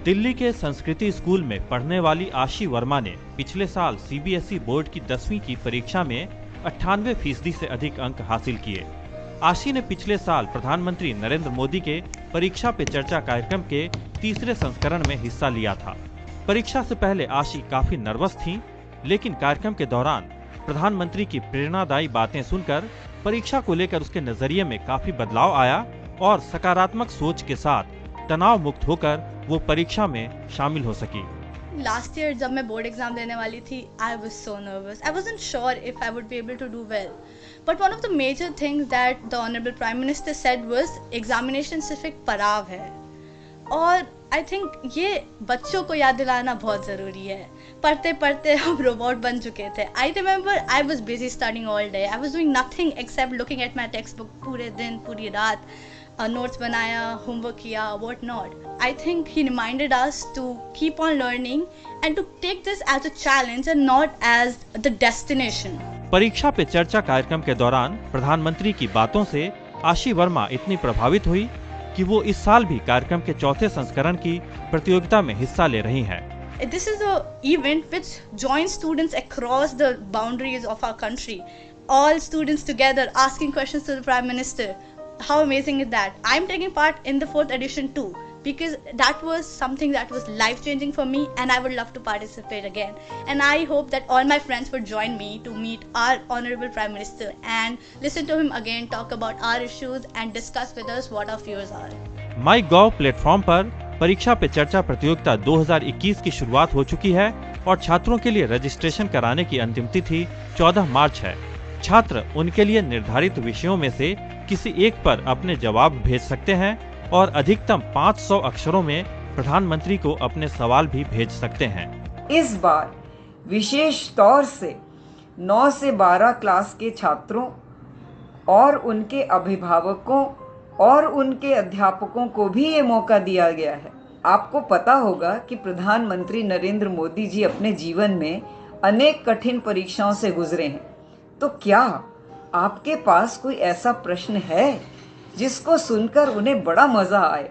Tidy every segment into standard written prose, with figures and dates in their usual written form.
दिल्ली के संस्कृति स्कूल में पढ़ने वाली आशी वर्मा ने पिछले साल सीबीएसई बोर्ड की 10वीं की परीक्षा में 98% से अधिक अंक हासिल किए। आशी ने पिछले साल प्रधानमंत्री नरेंद्र मोदी के परीक्षा पे चर्चा कार्यक्रम के तीसरे संस्करण में हिस्सा लिया था। परीक्षा से पहले आशी काफी नर्वस थीं, लेकिन कार्यक्रम के दौरान प्रधानमंत्री की प्रेरणादायी बातें सुनकर परीक्षा को लेकर उसके नजरिए में काफी बदलाव आया और सकारात्मक सोच के साथ तनाव मुक्त होकर वो परीक्षा में शामिल हो सकी। लास्ट ईयर जब मैं बोर्ड एग्जाम देने वाली थी, I was so nervous. I wasn't sure if I would be able to do well. But one of the major things that the honourable prime minister said was examination सिर्फ एक पड़ाव है. और I think ये बच्चों को याद दिलाना बहुत ज़रूरी है. पढ़ते पढ़ते हम रोबोट बन चुके थे. I remember I was busy studying all day. I was doing nothing except looking at my text book. पूरे दिन पूरी रात नोट्स बनाया, होमवर्क किया, what not. I think he reminded us to keep on learning and to take this as a challenge and not as the destination. परीक्षा पे चर्चा कार्यक्रम के दौरान प्रधानमंत्री की बातों से आशी वर्मा इतनी प्रभावित हुई कि वो इस साल भी कार्यक्रम के चौथे संस्करण की प्रतियोगिता में हिस्सा ले रही हैं। This is an event which joins students across the boundaries of our country. All students together asking questions to the Prime Minister. How amazing is that? I'm taking part in the 4th edition too, because that was something that was life-changing for me and I would love to participate again. And I hope that all my friends would join me to meet our Honorable Prime Minister and listen to him again talk about our issues and discuss with us what our fears are. MyGov platform पर परीक्षा पे चर्चा प्रतियोगिता 2021 की शुरुआत हो चुकी है और छात्रों के लिए रजिस्ट्रेशन कराने की अंतिम तिथि 14 मार्च है। छात्र उनके लिए निर्धारित विषयों में से किसी एक पर अपने जवाब भेज सकते हैं और अधिकतम 500 अक्षरों में प्रधानमंत्री को अपने सवाल भी भेज सकते हैं। इस बार विशेष तौर से 9 से 12 क्लास के छात्रों और उनके अभिभावकों और उनके अध्यापकों को भी ये मौका दिया गया है। आपको पता होगा कि प्रधानमंत्री नरेंद्र मोदी जी अपने जीवन में अनेक कठिन परीक्षाओं से गुजरे हैं। तो क्या आपके पास कोई ऐसा प्रश्न है जिसको सुनकर उन्हें बड़ा मज़ा आए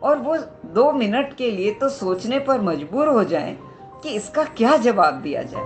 और वो 2 मिनट के लिए तो सोचने पर मजबूर हो जाएं कि इसका क्या जवाब दिया जाए?